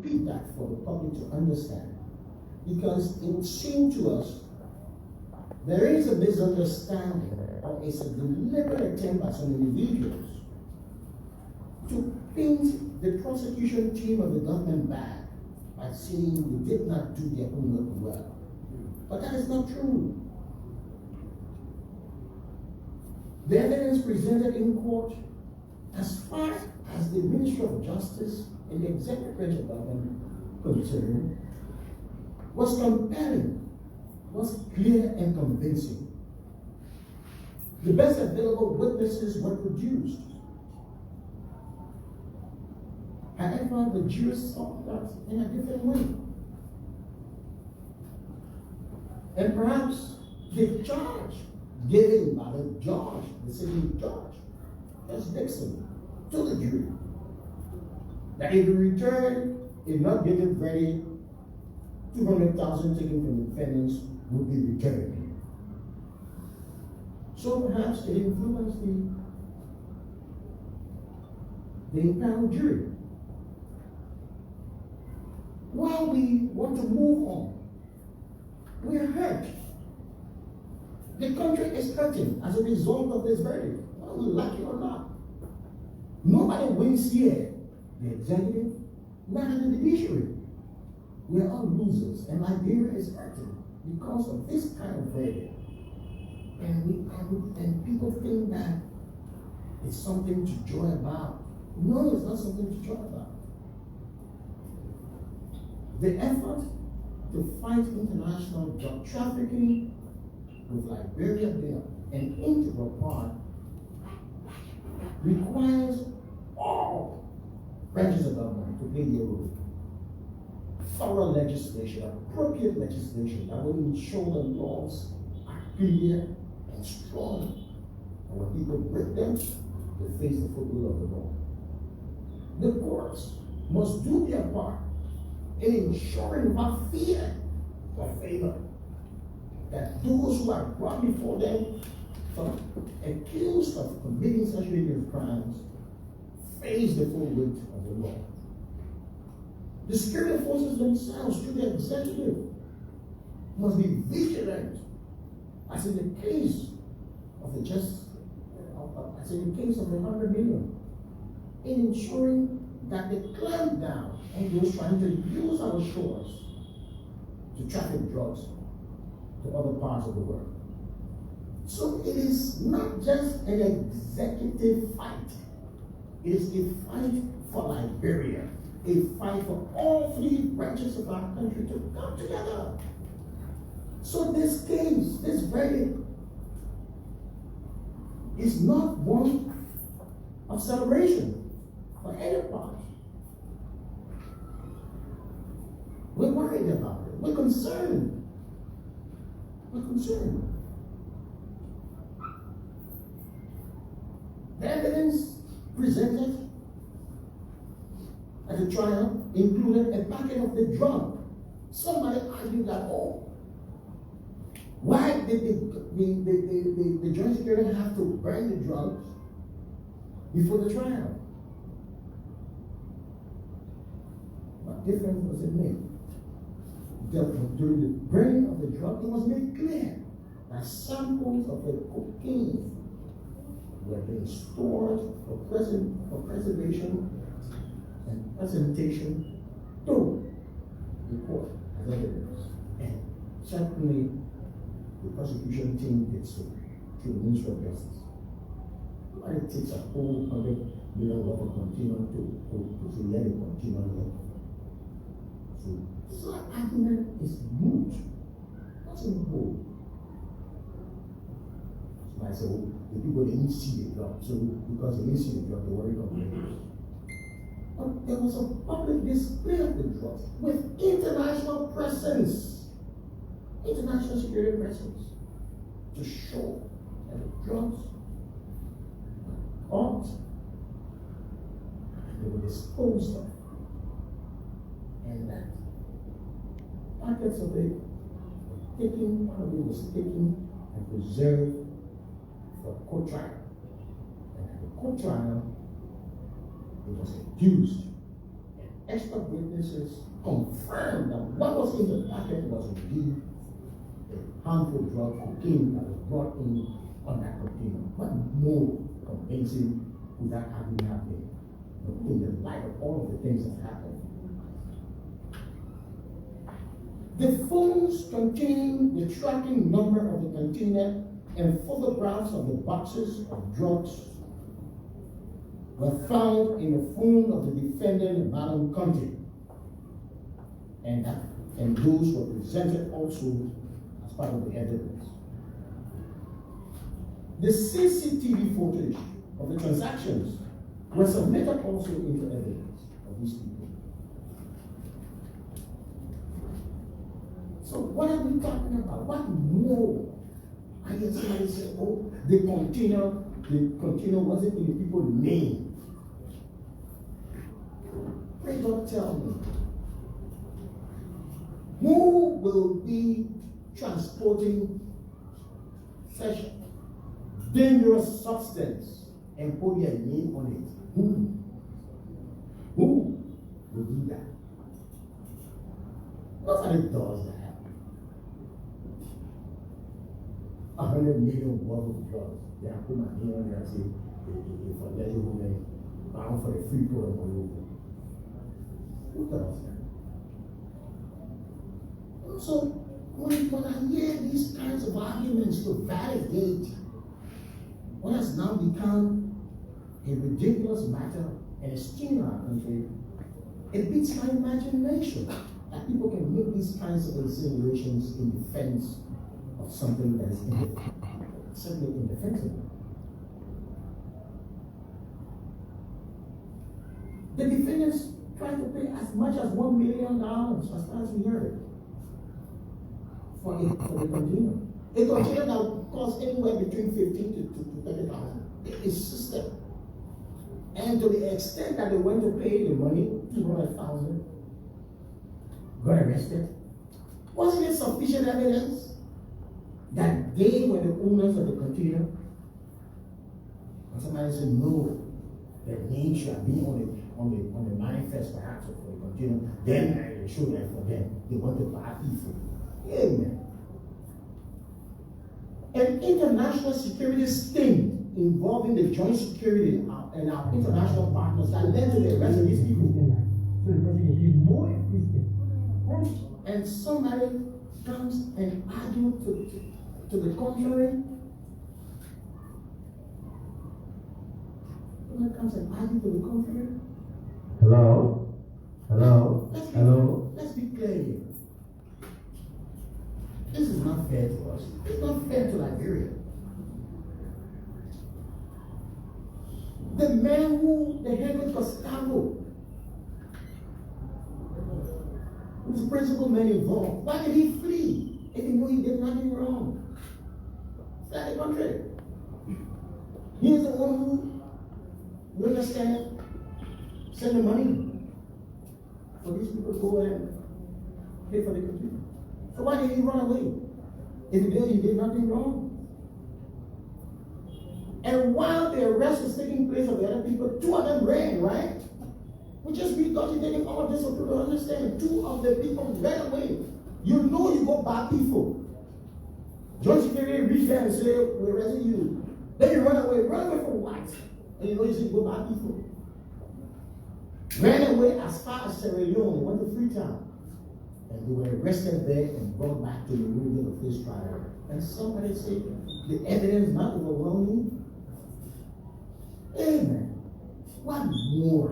repeat that for the public to understand, because it would seem to us there is a misunderstanding, or it's a deliberate attempt by some individuals to paint the prosecution team of the government bad by saying they did not do their homework well. But that is not true. The evidence presented in court, as far as the Ministry of Justice and the executive branch of government concerned, was compelling, was clear and convincing. The best available witnesses were produced. However, the jurists saw that in a different way. And perhaps the charge given by the judge, the sitting judge, Judge Dixon, to the jury, that if the return is not given Rennie, 200,000 taken from the defendants would be returned. So perhaps it influenced the impaneled jury. While we want to move on, we are hurt. The country is hurting as a result of this verdict, whether we like it or not. Nobody wins here. The executive, neither the judiciary. We are all losers, and Liberia is hurting because of this kind of verdict. And people think that it's something to joy about. No, it's not something to joy about. The effort to fight international drug trafficking with Liberia being an integral part requires all branches of government to play their role. Thorough legislation, appropriate legislation that will ensure the laws are clear and strong. And when people break them, they face the full will of the law. The courts must do their part in ensuring without fear or favor that those who are brought before them accused of committing such serious crimes face the full weight of the law. The security forces themselves, through the executive, must be vigilant, as in the case of the as in the case of the 100 million, in ensuring that they clamp down on those trying to use our shores to traffic drugs to other parts of the world. So it is not just an executive fight. It is a fight for Liberia, a fight for all three branches of our country to come together. So this case, this verdict, is not one of celebration for any party. We're worried about it. We're concerned. We're concerned. The evidence presented at the trial included a packet of the drug. Somebody argued that, why did the joint security have to burn the drugs before the trial? What difference was it made? During the burning of the drug, it was made clear that samples of the cocaine were being stored for preservation and presentation to the court as evidence. And certainly the prosecution team did so through the Ministry of Justice. Why it takes a whole $100 million worth of container to let it continue. So that argument is moot. What's in the whole? So I said, the people didn't see the drug. So because they didn't see the drug, they weren't complaining. But there was a public display of the drugs with international presence, international security presence, to show that the drugs were caught and they were disposed of, and that packets of it were taken, one of it was taken and preserved for court trial. And at the court trial, it was accused and expert witnesses confirmed that what was in the packet was indeed a harmful drug, cocaine, that was brought in on that container. What more convincing would that argument have been in the light of all of the things that happened? The phones containing the tracking number of the container and photographs of the boxes of drugs were found in the phone of the defendant in Madam County, and those were presented also as part of the evidence. The CCTV footage of the transactions were submitted also into evidence of these people. So what are we talking about? What more? I hear somebody say, oh, the container wasn't in the people's name. Pray God tell me, who will be transporting such dangerous substance and put their name on it? Who will do that? Nobody does that. 100 million worth of drugs. They are put my name on there and say, for Ledgerhood, bound for the free program all over. Who does that? So, when I hear these kinds of arguments to validate what has now become a ridiculous matter and a sting in our country, it beats my imagination that people can make these kinds of insinuations in defense of something that is simply indefensible. The defendants tried to pay as much as $1 million, as far as we heard, for the container. A container that costs anywhere between $15,000 to $30,000. They insisted. And to the extent that they went to pay the money, $200,000, got arrested. Wasn't it sufficient evidence that they were the owners of the container? And somebody said, no, their name should be on the manifest perhaps for the container. Then I show that for them. They want to buy people. Amen. An international security sting involving the joint security and our international partners that led to the arrest of these people. And somebody comes and argues to the contrary. Somebody comes and argues to the contrary. Hello? Hello? Let's be clear here. This is not fair to us. It's not fair to Liberia. The man who, the Henry Costello, who's the principal man involved, why did he flee if he knew he did nothing wrong? Fled the country. He is the one who, you understand, send the money for these people to go and pay for the country. So why did he run away? If he did nothing wrong. And while the arrest was taking place of the other people, two of them ran, right? We just regurgitating all of this so people understand. Two of the people ran away. You know you go by people. Joint security reached there and said, we're arresting you. Then you run away. Run away from what? And you know you go by people. Ran away as far as Sierra Leone, went to Freetown. And they were arrested there and brought back to the ruling of this trial. And somebody said, the evidence not overwhelming. Amen. What more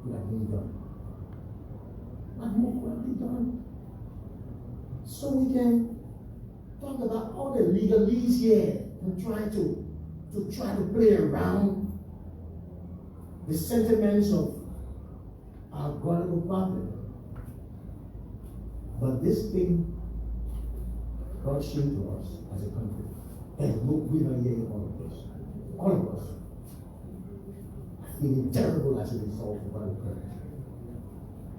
could have been done? What more could have been done? So we can talk about all the legalese here and try to play around the sentiments of our gullible public. But this thing God showed to us as a country. And look, we are hearing all of this. All of us are feeling terrible as a result of what occurred.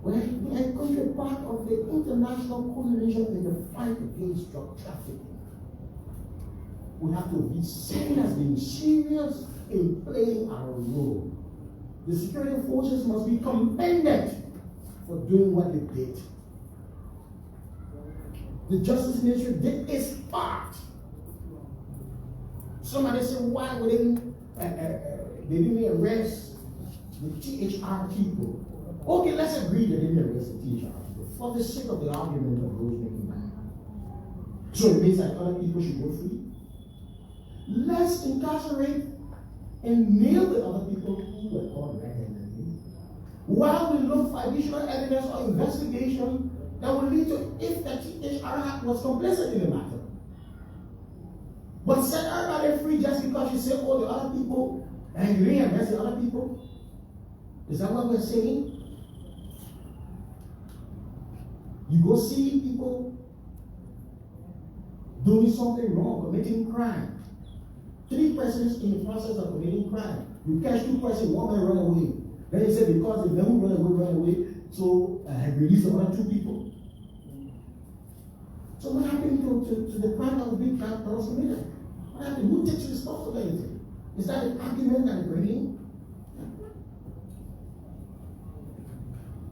We are a country part of the international coalition in the fight against drug trafficking. We have to be seen as being serious in playing our role The security forces must be commended for doing what they did. The Justice Ministry did its part. Somebody said, why would they didn't arrest the THR people? Okay, let's agree they didn't arrest the THR people for the sake of the argument of those making that. So it means that other people should go free. Let's incarcerate and nail the other people who were caught red-handed. While we look for additional evidence or investigation that will lead to if the THR was complicit in the matter. But set everybody free just because you say, oh, the other people, and you didn't arrest the other people? Is that what we're saying? You go see people doing something wrong, committing crime. 3 persons in the process of committing crime. You catch 2 persons, one man run away. Then you say because if they don't run away, so release the other 2 people. So what happened to the crime that was being committed? What happened? Who takes responsibility? Is that an argument that they're bringing?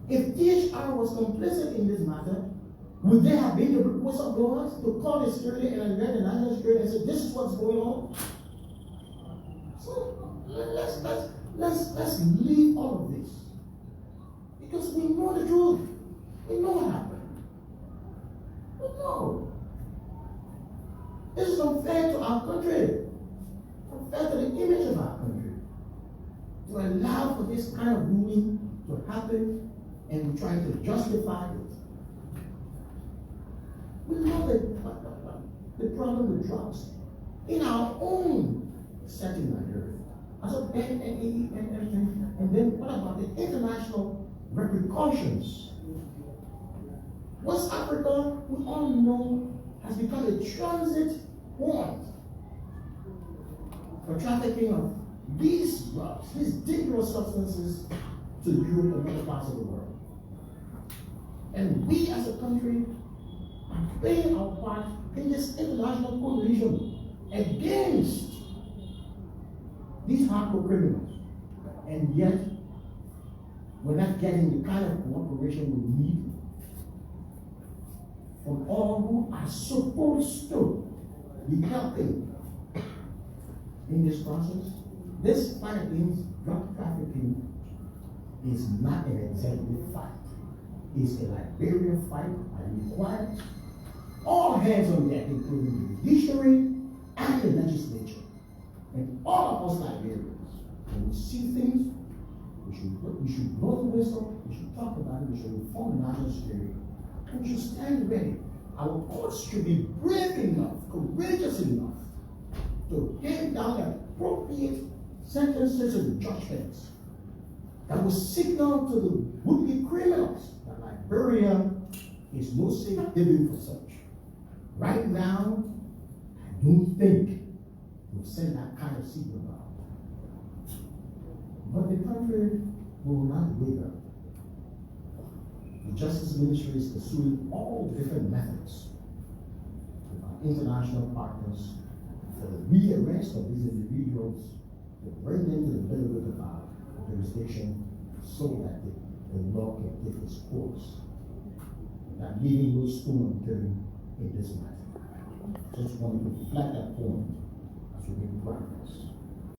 If THR was complicit in this matter, would they have been the whistleblowers to call the security and alert the national security and say, this is what's going on? So let's leave all of this. Because we know the truth. We know what happened. We know. This is unfair to our country. Unfair to the image of our country. To allow for this kind of ruling to happen and we try to justify it. We know the problem with drugs in our own setting on earth. And then what about the international repercussions? West Africa, we all know, has become a transit point for trafficking of these drugs, these dangerous substances to Europe and other parts of the world. And we as a country are playing our part in this international coalition against these hardcore criminals. And yet, we're not getting the kind of cooperation we need from all who are supposed to be helping in this process. This fight against drug trafficking is not an executive fight. It's a Liberian fight that requires all hands on deck, including the judiciary and the legislature. And all of us Liberians, when we see things, we should blow the whistle, we should talk about it, we should inform the national security, and we should stand ready. Our courts should be brave enough, courageous enough to hand down appropriate sentences and judgments that will signal to the would-be criminals that Liberia is no safe haven for such. Right now, I don't think we'll send that kind of signal out. But the country will not waver. The Justice Ministry is pursuing all different methods with our international partners for the rearrest of these individuals, to bring them to the middle of our jurisdiction so that the law can take its course. Not leaving no stone unturned in this matter. Just wanted to flag that point as we make progress.